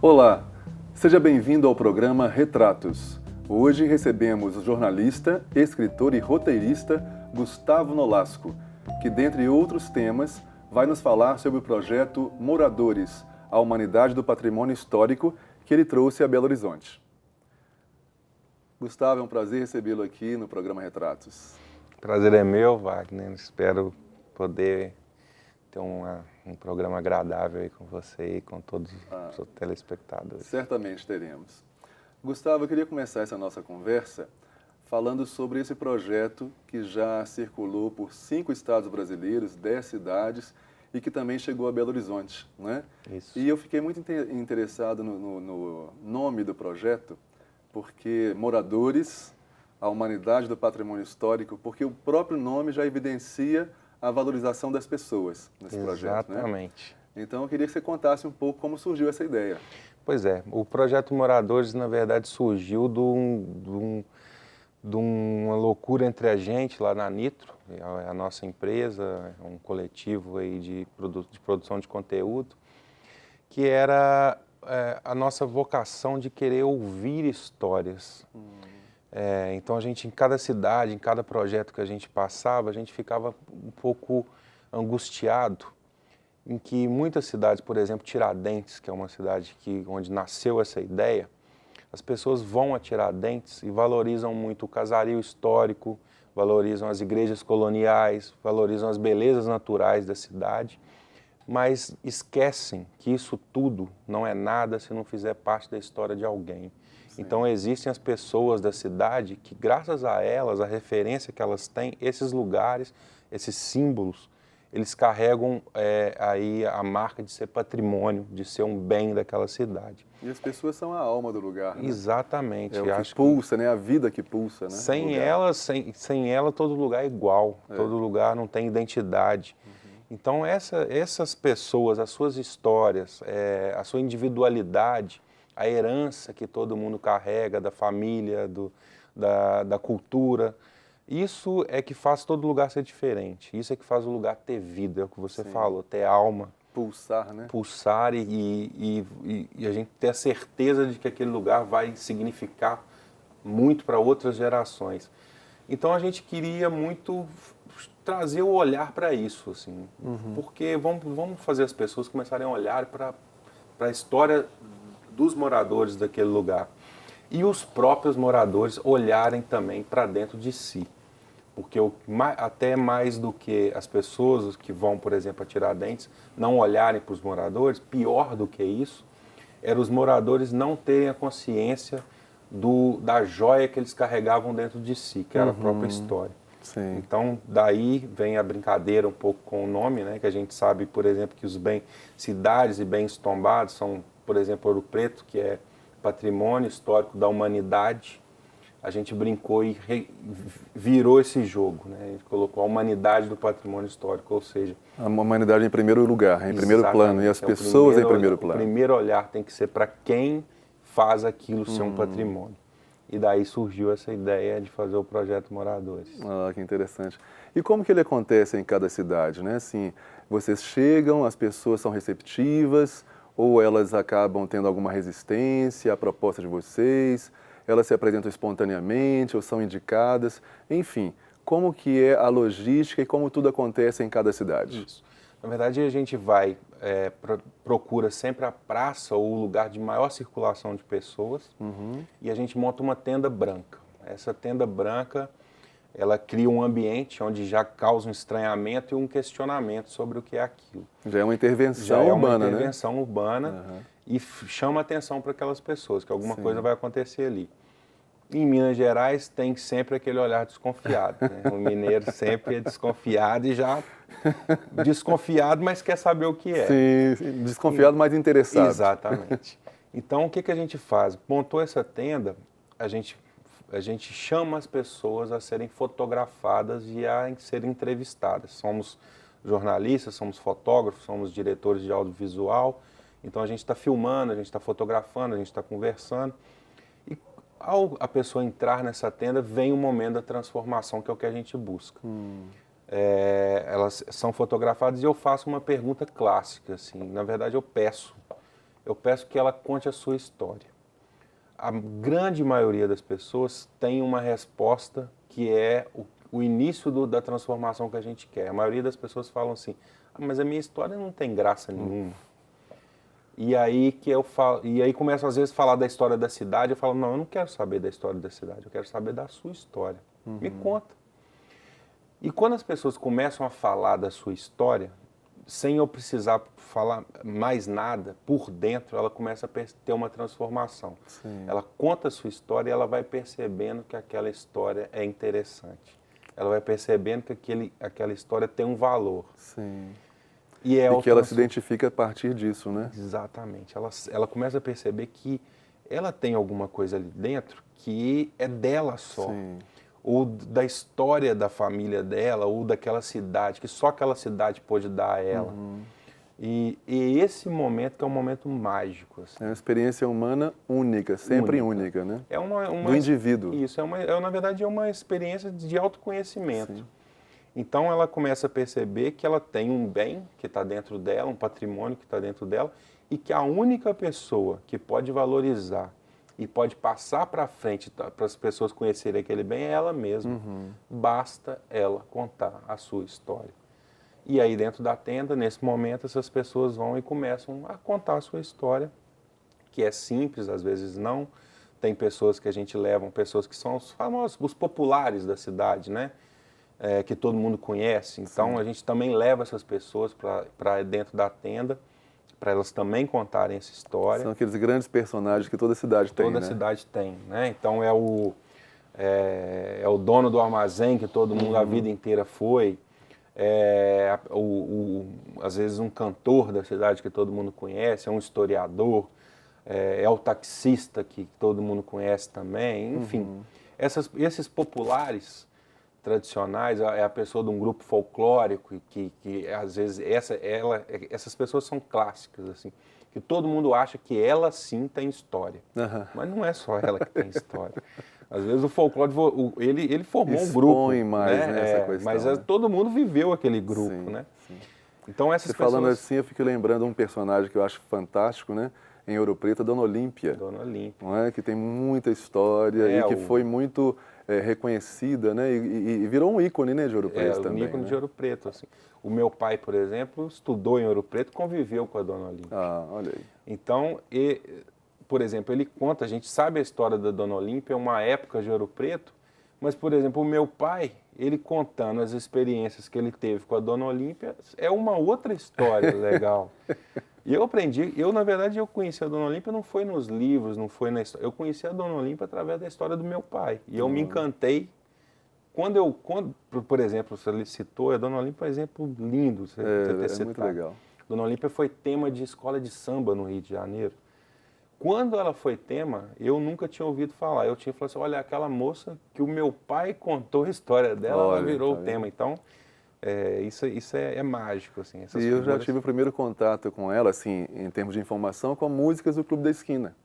Olá, seja bem-vindo ao programa Retratos. Hoje recebemos o jornalista, escritor e roteirista Gustavo Nolasco, que, dentre outros temas, vai nos falar sobre o projeto Moradores, a Humanidade do Patrimônio Histórico, que ele trouxe a Belo Horizonte. Gustavo, é um prazer recebê-lo aqui no programa Retratos. Prazer é meu, Wagner. Espero poder ter um programa agradável aí com você e com todos os telespectadores. Certamente teremos. Gustavo, eu queria começar essa nossa conversa falando sobre esse projeto que já circulou por 5 estados brasileiros, 10 cidades e que também chegou a Belo Horizonte, né? Isso. E eu fiquei muito interessado no nome do projeto, porque Moradores, a Humanidade do Patrimônio Histórico, porque o próprio nome já evidencia a valorização das pessoas nesse projeto, né? Exatamente. Então eu queria que você contasse um pouco como surgiu essa ideia. Pois é, o projeto Moradores, na verdade, surgiu de uma loucura entre a gente lá na Nitro, a nossa empresa, um coletivo aí de produção de conteúdo, que era a nossa vocação de querer ouvir histórias. Então a gente, em cada cidade, em cada projeto que a gente passava, a gente ficava um pouco angustiado, em que muitas cidades, por exemplo, Tiradentes, que é uma cidade onde nasceu essa ideia, as pessoas vão a Tiradentes e valorizam muito o casario histórico, valorizam as igrejas coloniais, valorizam as belezas naturais da cidade, mas esquecem que isso tudo não é nada se não fizer parte da história de alguém. Sim. Então existem as pessoas da cidade que, graças a elas, a referência que elas têm, esses lugares, esses símbolos, eles carregam aí a marca de ser patrimônio, de ser um bem daquela cidade. E as pessoas são a alma do lugar, né? Exatamente. É o que pulsa, né? A vida que pulsa, né? Sem ela, todo lugar é igual. Todo lugar não tem identidade. Então, essas pessoas, as suas histórias, a sua individualidade, a herança que todo mundo carrega da família, da cultura, isso é que faz todo lugar ser diferente. Isso é que faz o lugar ter vida, é o que você falou, ter alma. Pulsar, né? Pulsar e a gente ter a certeza de que aquele lugar vai significar muito para outras gerações. Então a gente queria muito trazer o olhar para isso, assim, porque vamos fazer as pessoas começarem a olhar para a história dos moradores daquele lugar e os próprios moradores olharem também para dentro de si. Porque até mais do que as pessoas que vão, por exemplo, a Tiradentes, não olharem para os moradores, pior do que isso, era os moradores não terem a consciência da joia que eles carregavam dentro de si, que era a própria história. Sim. Então, daí vem a brincadeira um pouco com o nome, né? Que a gente sabe, por exemplo, que cidades e bens tombados são, por exemplo, Ouro Preto, que é patrimônio histórico da humanidade. A gente brincou e virou esse jogo, né? A gente colocou a humanidade do patrimônio histórico, ou seja... A humanidade em primeiro lugar, em primeiro plano, e as pessoas em primeiro plano. O primeiro olhar tem que ser para quem faz aquilo ser um patrimônio. E daí surgiu essa ideia de fazer o projeto Moradores. Ah, que interessante. E como que ele acontece em cada cidade, né? Assim, vocês chegam, as pessoas são receptivas, ou elas acabam tendo alguma resistência à proposta de vocês? Elas se apresentam espontaneamente ou são indicadas? Enfim, como que é a logística e como tudo acontece em cada cidade? Isso. Na verdade, a gente procura sempre a praça ou o lugar de maior circulação de pessoas e a gente monta uma tenda branca. Essa tenda branca, ela cria um ambiente onde já causa um estranhamento e um questionamento sobre o que é aquilo. Já é uma intervenção urbana, né? Já é uma intervenção urbana e chama atenção para aquelas pessoas, que alguma coisa vai acontecer ali. Em Minas Gerais tem sempre aquele olhar desconfiado, né? O mineiro sempre é desconfiado e já desconfiado, mas quer saber o que é. Sim, desconfiado, mas interessado. Exatamente. Então, o que a gente faz? Montou essa tenda, a gente chama as pessoas a serem fotografadas e a serem entrevistadas. Somos jornalistas, somos fotógrafos, somos diretores de audiovisual, então a gente está filmando, a gente está fotografando, a gente está conversando. E ao a pessoa entrar nessa tenda, vem o momento da transformação, que é o que a gente busca. Elas são fotografadas e eu faço uma pergunta clássica, assim, na verdade eu peço eu peço que ela conte a sua história. A grande maioria das pessoas tem uma resposta que é o início da transformação que a gente quer. A maioria das pessoas falam assim, mas a minha história não tem graça nenhuma. E aí que eu falo, e aí começo às vezes a falar da história da cidade, eu falo, não, eu não quero saber da história da cidade, eu quero saber da sua história. Me conta. E quando as pessoas começam a falar da sua história, sem eu precisar falar mais nada, por dentro ela começa a ter uma transformação. Sim. Ela conta a sua história e ela vai percebendo que aquela história é interessante. Ela vai percebendo que aquela história tem um valor. Sim. E que ela se identifica a partir disso, né? Exatamente. Ela começa a perceber que ela tem alguma coisa ali dentro que é dela só. Sim. Ou da história da família dela, ou daquela cidade, que só aquela cidade pôde dar a ela. E esse momento que é um momento mágico. Assim. É uma experiência humana única, sempre única, né? É uma do indivíduo. Isso, na verdade é uma experiência de autoconhecimento. Sim. Então ela começa a perceber que ela tem um bem que está dentro dela, um patrimônio que está dentro dela, e que a única pessoa que pode valorizar e pode passar para frente para as pessoas conhecerem aquele bem é ela mesma. Basta ela contar a sua história. E aí dentro da tenda, nesse momento, essas pessoas vão e começam a contar a sua história, que é simples, às vezes não. Tem pessoas que a gente leva, pessoas que são os famosos, os populares da cidade, né? Que todo mundo conhece. Então, a gente também leva essas pessoas para dentro da tenda, para elas também contarem essa história. São aqueles grandes personagens que toda cidade tem, Toda cidade tem, né? Então, é o dono do armazém que todo mundo a vida inteira foi, às vezes um cantor da cidade que todo mundo conhece, é um historiador, é o taxista que todo mundo conhece também, enfim. Esses populares tradicionais, é a pessoa de um grupo folclórico que às vezes essas pessoas são clássicas, assim, que todo mundo acha que ela sim tem história, mas não é só ela que tem história. Às vezes o folclore, ele formou um grupo, mais, né? Essa questão, mas todo mundo viveu aquele grupo, sim, né? Sim. Então essas pessoas... Falando assim, eu fico lembrando um personagem que eu acho fantástico, né? Em Ouro Preto, a Dona Olímpia. Dona Olímpia. Não é? Que tem muita história e que foi muito reconhecida, né? E virou um ícone, né, de Ouro Preto também. Um ícone, né? de Ouro Preto, assim. O meu pai, por exemplo, estudou em Ouro Preto, conviveu com a Dona Olímpia. Ah, olha aí. Então, por exemplo, ele conta, a gente sabe a história da Dona Olímpia, uma época de Ouro Preto, mas, por exemplo, o meu pai, ele contando as experiências que ele teve com a Dona Olímpia, é uma outra história legal. E eu aprendi, na verdade, eu conheci a Dona Olímpia não foi nos livros, não foi na história, eu conheci a Dona Olímpia através da história do meu pai. E eu me encantei, por exemplo, você citou, a Dona Olímpia é um exemplo lindo, você ter citado. Muito legal. Dona Olímpia foi tema de escola de samba no Rio de Janeiro. Quando ela foi tema, eu nunca tinha ouvido falar. Eu tinha falado assim, olha, aquela moça que o meu pai contou a história dela, ela virou o tema. Então, isso é mágico, assim. Essas e eu figuras... já tive o primeiro contato com ela, assim, em termos de informação, com músicas do Clube da Esquina.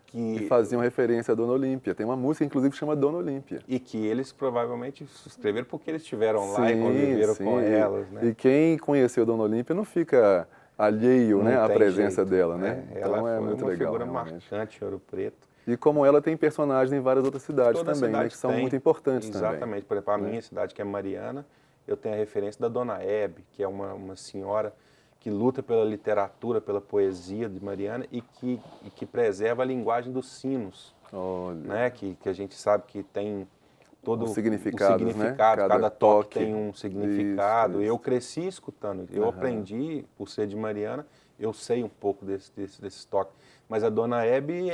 Que faziam referência à Dona Olímpia. Tem uma música, inclusive, que chama Dona Olímpia. E que eles provavelmente escreveram porque eles estiveram lá e conviveram com elas, né? E quem conheceu Dona Olímpia não fica alheio, né, à presença dela, né? Então ela é muito legal, figura marcante em Ouro Preto. E como ela tem personagens em várias outras cidades também, né, que são muito importantes também. Exatamente. Por exemplo, a minha cidade, que é Mariana, eu tenho a referência da Dona Hebe, que é uma senhora que luta pela literatura, pela poesia de Mariana e que preserva a linguagem dos sinos. Olha. Né? Que a gente sabe que tem todo o significado, né? Cada toque tem um significado. Isso. Eu cresci escutando, eu aprendi, por ser de Mariana, eu sei um pouco desses toques. Mas a Dona Hebe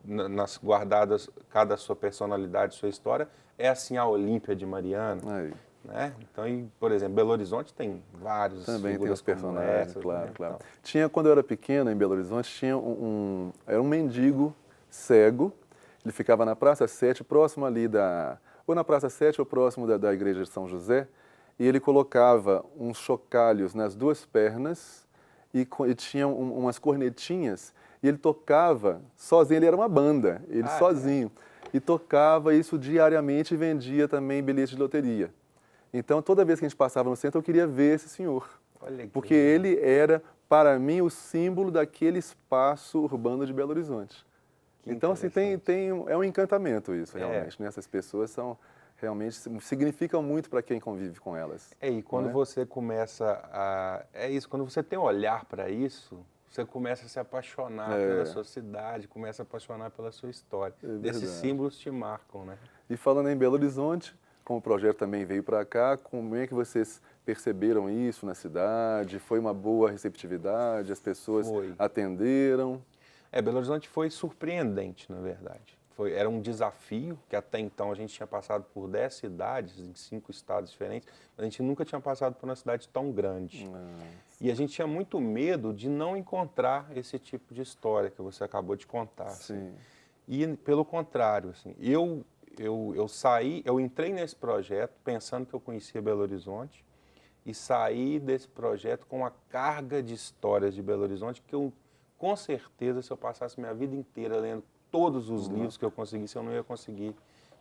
nas guardadas, cada sua personalidade, sua história, é assim a Olímpia de Mariana. Aí. Né? Então, por exemplo, Belo Horizonte tem vários também tem os personagens, claro, né? claro. Tinha, quando eu era pequeno, em Belo Horizonte, tinha era um mendigo cego, ele ficava na Praça 7, próximo ali ou na Praça 7 ou próximo da igreja de São José, e ele colocava uns chocalhos nas duas pernas e tinha umas cornetinhas, e ele tocava sozinho, ele era uma banda, ele sozinho, e tocava isso diariamente e vendia também bilhetes de loteria. Então, toda vez que a gente passava no centro, eu queria ver esse senhor. Porque ele era para mim, o símbolo daquele espaço urbano de Belo Horizonte. Que Então, assim, é um encantamento isso, realmente, né? Essas pessoas realmente significam muito para quem convive com elas. E quando você começa a... É isso, quando você tem um olhar para isso, você começa a se apaixonar pela sua cidade, começa a apaixonar pela sua história. Desses símbolos te marcam, né? E falando em Belo Horizonte, como o projeto também veio para cá, como é que vocês perceberam isso na cidade? Foi uma boa receptividade? As pessoas atenderam? Belo Horizonte foi surpreendente, na verdade. Era um desafio, que até então a gente tinha passado por 10 cidades, em 5 estados diferentes, mas a gente nunca tinha passado por uma cidade tão grande. E a gente tinha muito medo de não encontrar esse tipo de história que você acabou de contar. Assim. E pelo contrário, assim, eu entrei nesse projeto pensando que eu conhecia Belo Horizonte e saí desse projeto com uma carga de histórias de Belo Horizonte que eu, com certeza, se eu passasse minha vida inteira lendo todos os livros que eu conseguisse, eu não ia conseguir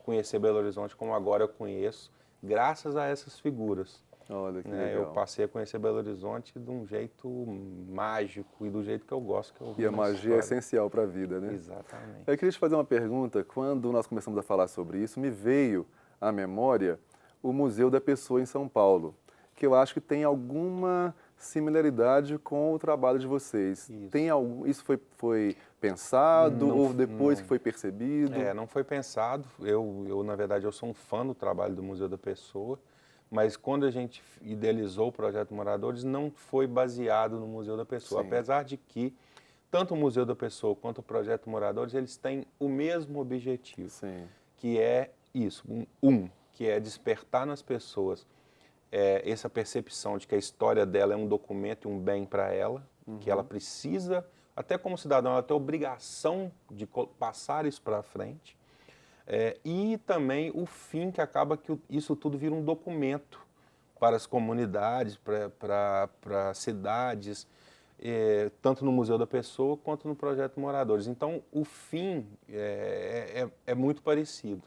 conhecer Belo Horizonte como agora eu conheço, graças a essas figuras. Olha que legal. Eu passei a conhecer Belo Horizonte de um jeito mágico e do jeito que eu gosto. E a magia é essencial para a vida, né? Exatamente. Eu queria te fazer uma pergunta. Quando nós começamos a falar sobre isso, me veio à memória o Museu da Pessoa em São Paulo, que eu acho que tem alguma similaridade com o trabalho de vocês. Isso foi pensado ou depois que foi percebido? Não foi pensado. Na verdade, eu sou um fã do trabalho do Museu da Pessoa, mas quando a gente idealizou o Projeto Moradores, não foi baseado no Museu da Pessoa. Apesar de que tanto o Museu da Pessoa quanto o Projeto Moradores, eles têm o mesmo objetivo, que é isso, que é despertar nas pessoas essa percepção de que a história dela é um documento e um bem para ela, que ela precisa, até como cidadão, ela tem a obrigação de passar isso para frente, e também o fim que acaba que isso tudo vira um documento para as comunidades, para cidades, tanto no Museu da Pessoa quanto no Projeto Moradores. Então, o fim é muito parecido.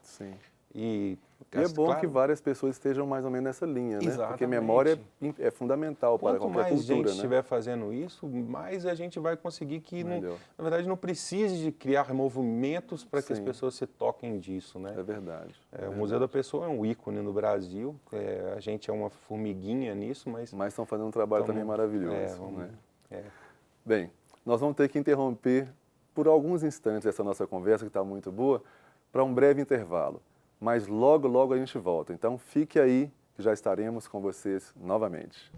E é bom que várias pessoas estejam mais ou menos nessa linha, né? Porque memória é fundamental para qualquer cultura, né? Quanto mais gente estiver fazendo isso, mais a gente vai conseguir que, na verdade, não precise de criar movimentos para que as pessoas se toquem disso, né? É verdade. O Museu da Pessoa é um ícone no Brasil, a gente é uma formiguinha nisso, mas... Mas estão fazendo um trabalho também maravilhoso, né? Bem, nós vamos ter que interromper por alguns instantes essa nossa conversa, que está muito boa, para um breve intervalo. Mas logo, logo a gente volta. Então fique aí, que já estaremos com vocês novamente.